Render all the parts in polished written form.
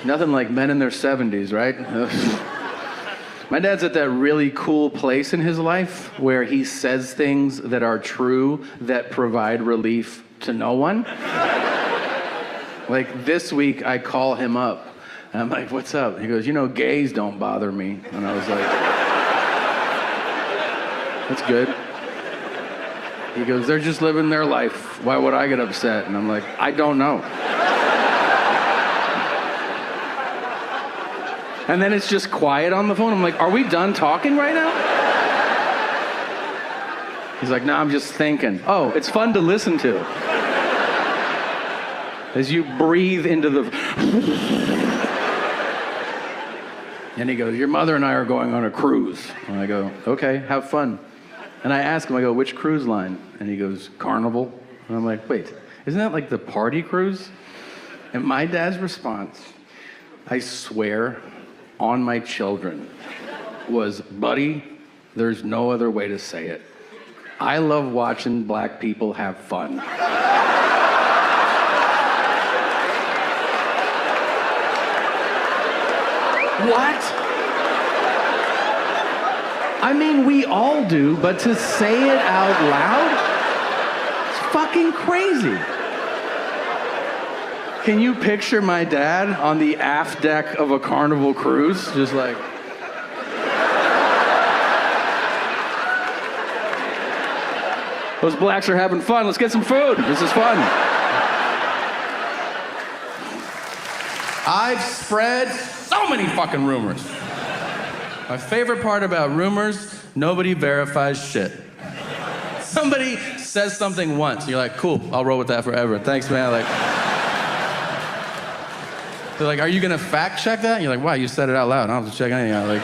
Nothing like men in their 70s, right? My dad's at that really cool place in his life where he says things that are true that provide relief to no one. Like this week, I call him up, and I'm like, what's up? He goes, you know, gays don't bother me. And I was like, that's good. He goes, they're just living their life. Why would I get upset? And I'm like, I don't know. And then it's just quiet on the phone. I'm like, are we done talking right now? He's like, no, I'm just thinking. Oh, it's fun to listen to. As you breathe into the... And he goes, your mother and I are going on a cruise. And I go, okay, have fun. And I ask him, I go, which cruise line? And he goes, Carnival. And I'm like, wait, isn't that like the party cruise? And my dad's response, I swear on my children, was, buddy, there's no other way to say it. I love watching black people have fun. What? I mean, we all do, but to say it out loud, it's fucking crazy. Can you picture my dad on the aft deck of a Carnival cruise? Just like... Those blacks are having fun. Let's get some food. This is fun. I've spread so many fucking rumors. My favorite part about rumors, nobody verifies shit. Somebody says something once, you're like, cool, I'll roll with that forever. Thanks, man. They're like, are you gonna fact check that? And you're like, wow, you said it out loud. I don't have to check anything out. Like,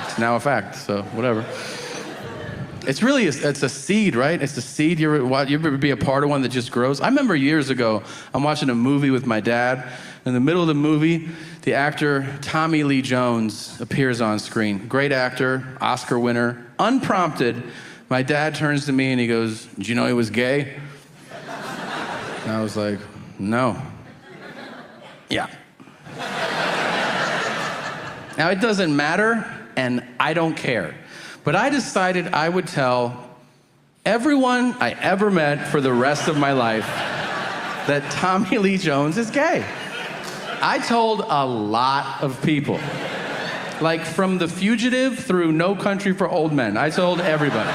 it's now a fact, so whatever. It's really, it's a seed, right? It's a seed. You ever be a part of one that just grows? I remember years ago, I'm watching a movie with my dad. In the middle of the movie, the actor Tommy Lee Jones appears on screen. Great actor, Oscar winner. Unprompted, my dad turns to me and he goes, did you know he was gay? And I was like, no. Yeah. Now, it doesn't matter, and I don't care. But I decided I would tell everyone I ever met for the rest of my life that Tommy Lee Jones is gay. I told a lot of people. Like from The Fugitive through No Country for Old Men. I told everybody.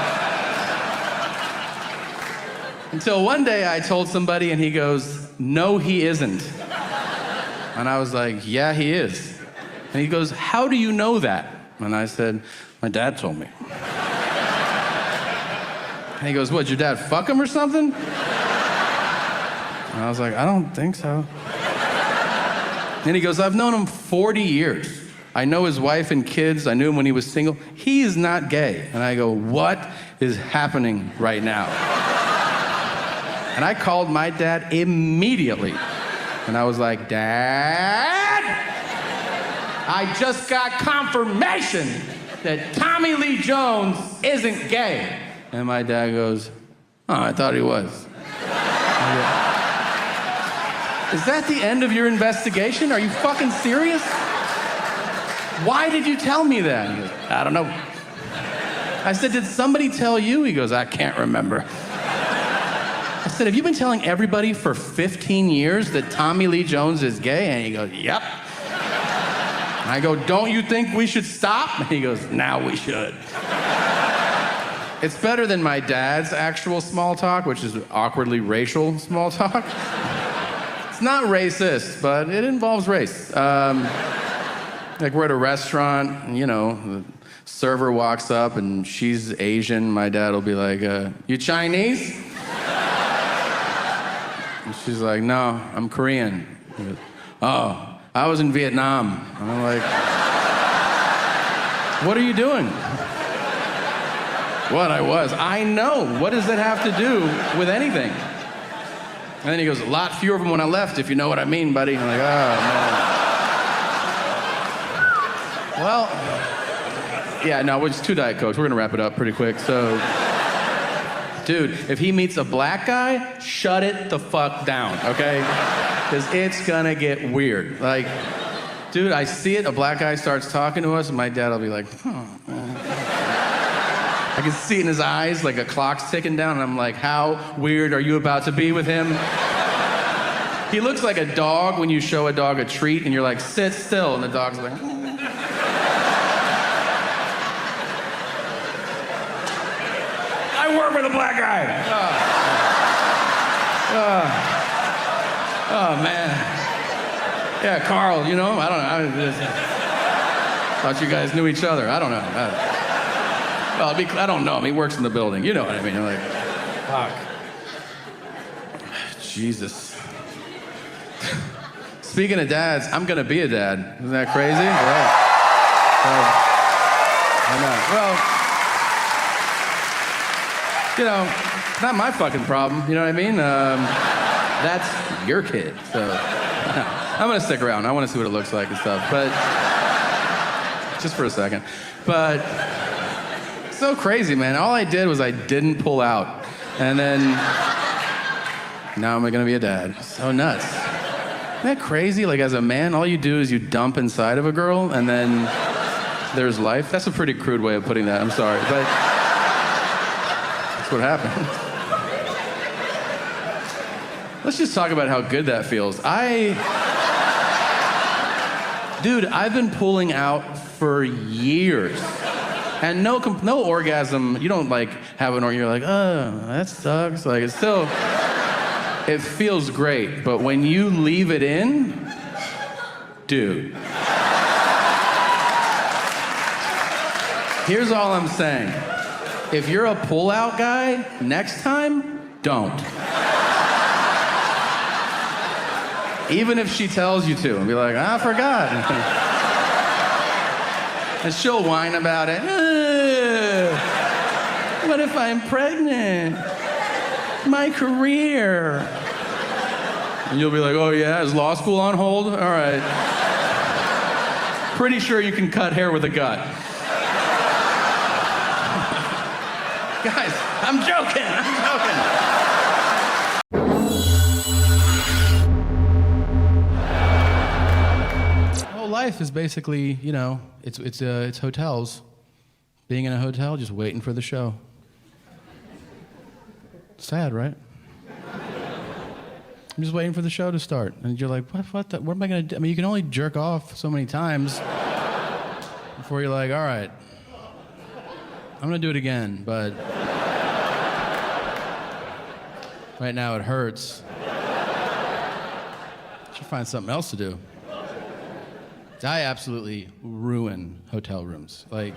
Until one day I told somebody and he goes, no, he isn't. And I was like, yeah, he is. And he goes, how do you know that? And I said, my dad told me. And he goes, what, your dad fuck him or something? And I was like, I don't think so. And he goes, I've known him 40 years. I know his wife and kids. I knew him when he was single. He is not gay. And I go, what is happening right now? And I called my dad immediately. And I was like, Dad, I just got confirmation that Tommy Lee Jones isn't gay. And my dad goes, oh, I thought he was. Is that the end of your investigation? Are you fucking serious? Why did you tell me that? He goes, I don't know. I said, did somebody tell you? He goes, I can't remember. I said, have you been telling everybody for 15 years that Tommy Lee Jones is gay? And he goes, yep. I go, don't you think we should stop? And he goes, now we should. It's better than my dad's actual small talk, which is awkwardly racial small talk. It's not racist, but it involves race. Like we're at a restaurant, and, you know, the server walks up and she's Asian. My dad will be like, you Chinese? And she's like, no, I'm Korean. He goes, oh. I was in Vietnam. And I'm like, what are you doing? What, I was? I know. What does that have to do with anything? And then he goes, a lot fewer of them when I left, if you know what I mean, buddy. I'm like, oh, man. Well, yeah, no, it's 2 Diet Cokes. We're gonna wrap it up pretty quick. So, dude, if he meets a black guy, shut it the fuck down, okay? Because it's gonna get weird. Like, dude, I see it, a black guy starts talking to us, and my dad will be like, I can see it in his eyes, like a clock's ticking down, and I'm like, how weird are you about to be with him? He looks like a dog when you show a dog a treat, and you're like, sit still, and the dog's like, I work with a black guy. Oh, man. Yeah, Carl, you know, I don't know. Thought you guys knew each other. I don't know. Well, I don't know him. He works in the building. You know what I mean? I'm like, fuck. Jesus. Speaking of dads, I'm gonna be a dad. Isn't that crazy? Yeah. I know. Well, you know, not my fucking problem. You know what I mean? That's your kid. So I'm gonna stick around. I want to see what it looks like and stuff, but just for a second. But so crazy, man. All I did was I didn't pull out, and then now I'm gonna be a dad. So nuts. Isn't that crazy? Like, as a man, all you do is you dump inside of a girl, and then there's life. That's a pretty crude way of putting that. I'm sorry, but that's what happened. Let's just talk about how good that feels. Dude, I've been pulling out for years. And no orgasm. You don't like have an orgasm. You're like, oh, that sucks. Like, it's still, it feels great. But when you leave it in, dude. Here's all I'm saying. If you're a pull-out guy, next time, don't. Even if she tells you to, and be like, I forgot. And she'll whine about it. What if I'm pregnant? My career. And you'll be like, oh yeah, is law school on hold? All right. Pretty sure you can cut hair with a gut. Guys, I'm joking. Life is basically, you know, it's hotels. Being in a hotel, just waiting for the show. Sad, right? I'm just waiting for the show to start, and you're like, what am I gonna do? I mean, you can only jerk off so many times before you're like, all right, I'm gonna do it again, but right now it hurts. I should find something else to do. I absolutely ruin hotel rooms. Like,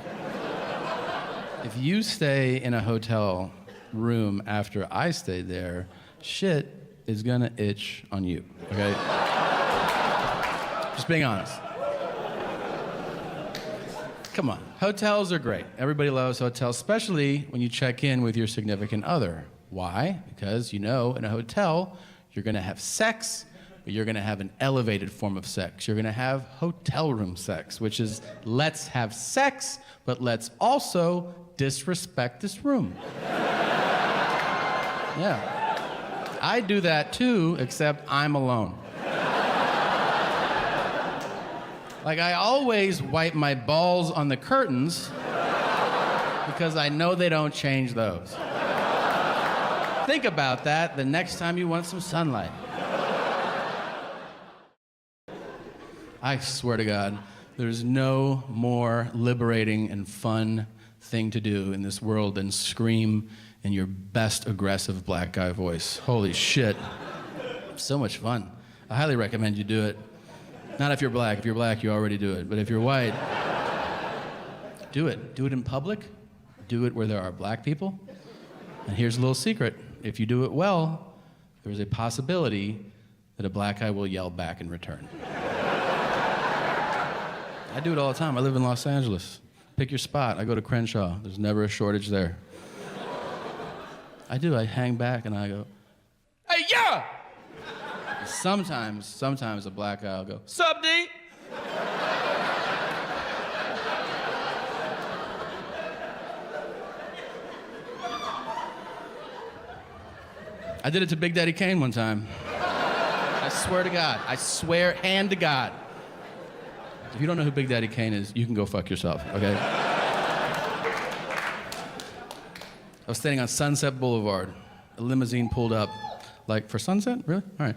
if you stay in a hotel room after I stayed there, shit is gonna itch on you, okay? Just being honest. Come on, hotels are great. Everybody loves hotels, especially when you check in with your significant other. Why? Because you know in a hotel, you're gonna have sex, but you're gonna have an elevated form of sex. You're gonna have hotel room sex, which is let's have sex, but let's also disrespect this room. Yeah. I do that too, except I'm alone. Like, I always wipe my balls on the curtains because I know they don't change those. Think about that the next time you want some sunlight. I swear to God, there's no more liberating and fun thing to do in this world than scream in your best aggressive black guy voice. Holy shit. So much fun. I highly recommend you do it. Not if you're black. If you're black, you already do it. But if you're white, do it. Do it in public. Do it where there are black people. And here's a little secret. If you do it well, there's a possibility that a black guy will yell back in return. I do it all the time. I live in Los Angeles. Pick your spot. I go to Crenshaw. There's never a shortage there. I do. I hang back and I go, hey, yeah! Sometimes a black guy will go, sup, D? I did it to Big Daddy Kane one time. I swear to God. I swear, hand to God. If you don't know who Big Daddy Kane is, you can go fuck yourself, okay? I was standing on Sunset Boulevard. A limousine pulled up. Like, for Sunset? Really? All right.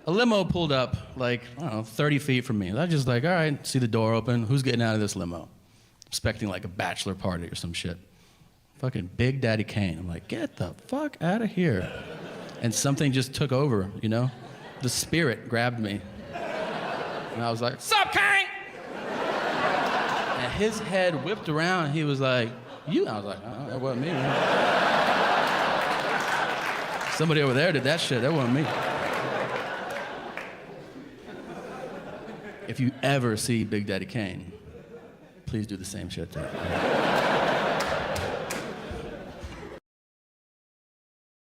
A limo pulled up, like, I don't know, 30 feet from me. I was just like, all right, see the door open. Who's getting out of this limo? Expecting like a bachelor party or some shit. Fucking Big Daddy Kane. I'm like, get the fuck out of here. And something just took over, you know? The spirit grabbed me. And I was like, sup, Kane? And his head whipped around. He was like, you? I was like, oh, that wasn't me, man. Somebody over there did that shit. That wasn't me. If you ever see Big Daddy Kane, please do the same shit to him.